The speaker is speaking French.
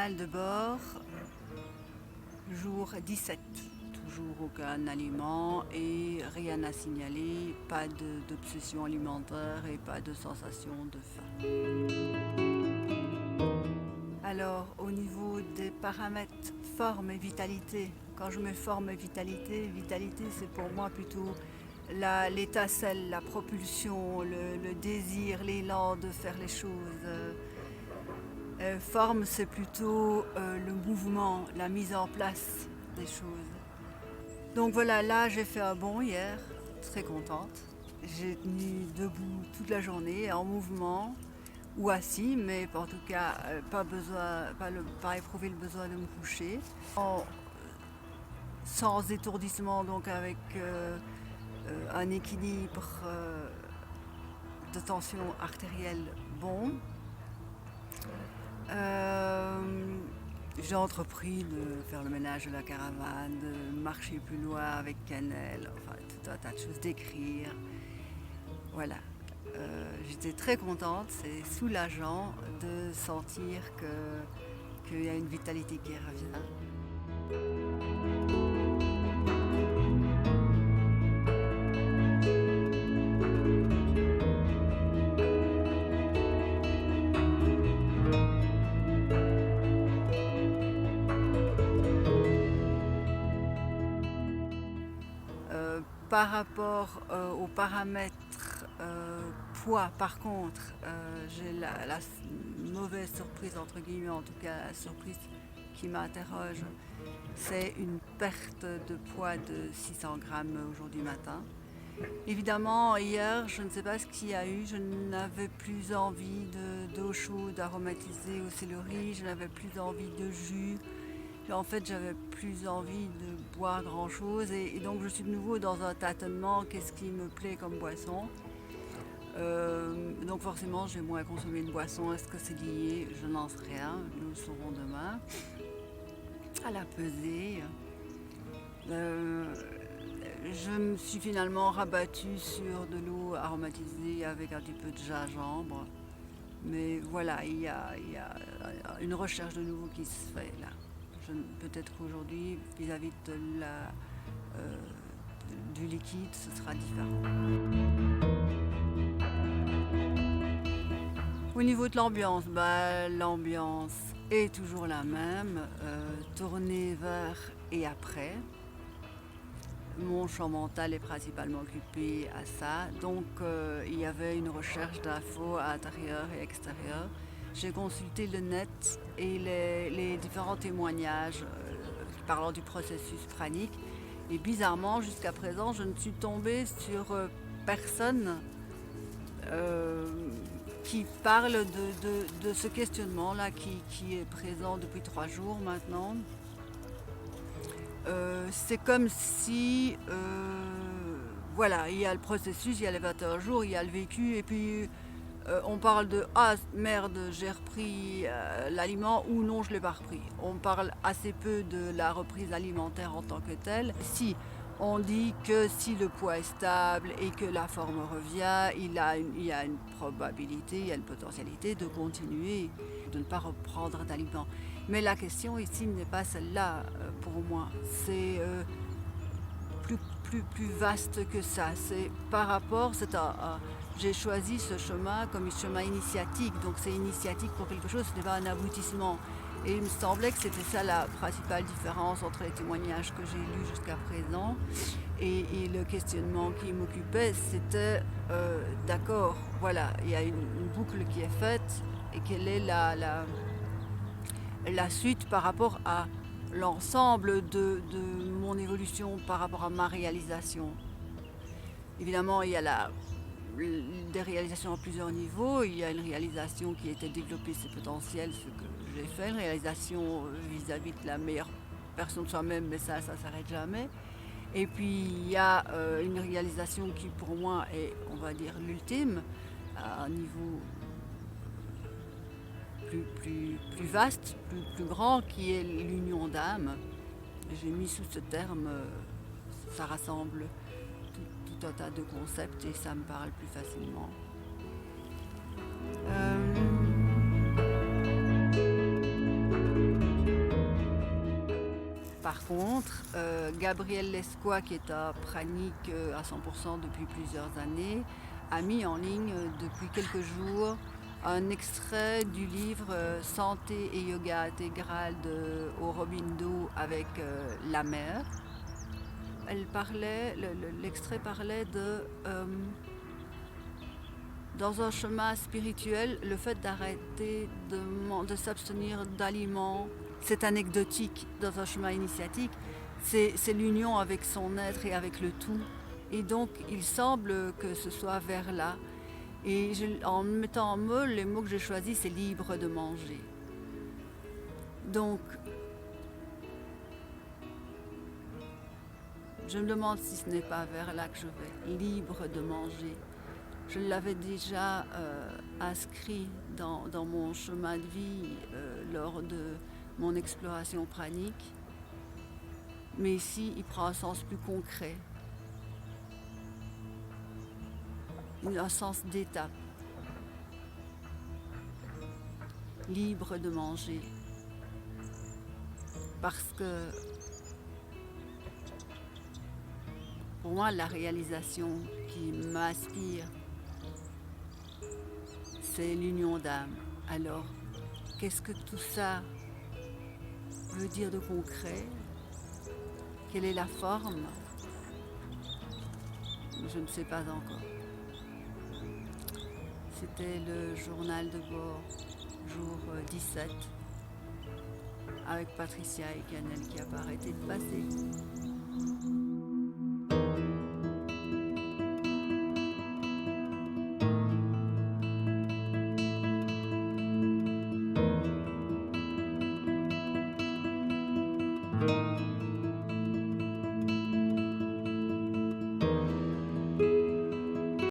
journal de bord, jour 17. Toujours aucun aliment et rien à signaler, pas d'obsession alimentaire et pas de sensation de faim. Alors, au niveau des paramètres forme et vitalité, quand je mets forme et vitalité, c'est pour moi plutôt l'étincelle, la propulsion, le désir, l'élan de faire les choses. Forme, c'est plutôt le mouvement, la mise en place des choses. Donc voilà, là j'ai fait un bond hier, très contente. J'ai tenu debout toute la journée, en mouvement ou assis, mais en tout cas pas éprouver le besoin de me coucher. Sans étourdissement, donc avec un équilibre de tension artérielle bon. J'ai entrepris de faire le ménage de la caravane, de marcher plus loin avec Cannelle, enfin tout un tas de choses, d'écrire. Voilà. J'étais très contente, c'est soulageant de sentir qu'il y a une vitalité qui revient. Par rapport aux paramètres poids, par contre, j'ai la mauvaise surprise, entre guillemets, en tout cas la surprise qui m'interroge, c'est une perte de poids de 600 grammes aujourd'hui matin. Évidemment, hier, je ne sais pas ce qu'il y a eu, je n'avais plus envie d'eau chaude aromatisée au céleri, je n'avais plus envie de jus. En fait, j'avais plus envie de boire grand chose et donc je suis de nouveau dans un tâtonnement, qu'est-ce qui me plaît comme boisson. Donc forcément, j'ai moins consommé de boisson. Est-ce que c'est lié? Je n'en sais rien, nous le saurons demain. À la pesée, je me suis finalement rabattue sur de l'eau aromatisée avec un petit peu de gingembre. Mais voilà, il y a une recherche de nouveau qui se fait là. Peut-être qu'aujourd'hui, vis-à-vis du liquide, ce sera différent. Au niveau de l'ambiance, l'ambiance est toujours la même, tournée vers et après. Mon champ mental est principalement occupé à ça, donc il y avait une recherche d'infos à intérieur et extérieur. J'ai consulté le net et les différents témoignages parlant du processus pranique. Et bizarrement, jusqu'à présent, je ne suis tombée sur personne qui parle de ce questionnement-là qui est présent depuis 3 jours maintenant. C'est comme si, voilà, il y a le processus, il y a les 21 jours, il y a le vécu, et puis on parle de « Ah merde, j'ai repris l'aliment » ou « Non, je ne l'ai pas repris ». On parle assez peu de la reprise alimentaire en tant que telle. Si on dit que si le poids est stable et que la forme revient, il y a une probabilité, il y a une potentialité de continuer, de ne pas reprendre d'aliments. Mais la question ici n'est pas celle-là pour moi. C'est plus vaste que ça. C'est par rapport, j'ai choisi ce chemin comme un chemin initiatique, donc c'est initiatique pour quelque chose, ce n'est pas un aboutissement. Et il me semblait que c'était ça la principale différence entre les témoignages que j'ai lus jusqu'à présent et le questionnement qui m'occupait, c'était d'accord, voilà, il y a une boucle qui est faite et quelle est la suite par rapport à l'ensemble de mon évolution par rapport à ma réalisation. Évidemment, il y a des réalisations à plusieurs niveaux. Il y a une réalisation qui était développer ses potentiels, ce que j'ai fait, une réalisation vis-à-vis de la meilleure personne de soi-même, mais ça s'arrête jamais. Et puis il y a une réalisation qui pour moi est, on va dire, l'ultime, à un niveau plus vaste, plus grand, qui est l'union d'âme. J'ai mis sous ce terme, ça rassemble tout un tas de concepts et ça me parle plus facilement. Par contre, Gabriel Lescois, qui est à Pranic à 100% depuis plusieurs années, a mis en ligne depuis quelques jours un extrait du livre Santé et yoga intégral de Aurobindo avec la mère. L'extrait parlait de dans un chemin spirituel, le fait d'arrêter de s'abstenir d'aliments, c'est anecdotique dans un chemin initiatique, c'est l'union avec son être et avec le tout. Et donc, il semble que ce soit vers là. Et en mettant en mots, les mots que j'ai choisis, c'est libre de manger. Donc, je me demande si ce n'est pas vers là que je vais, libre de manger. Je l'avais déjà inscrit dans mon chemin de vie lors de mon exploration pranique. Mais ici, il prend un sens plus concret, un sens d'étape. Libre de manger. Parce que pour moi, la réalisation qui m'inspire, c'est l'union d'âme. Alors, qu'est-ce que tout ça veut dire de concret? Quelle est la forme? Je ne sais pas encore. C'était le journal de bord, jour 17, avec Patricia et Canel qui n'a pas arrêté de passer.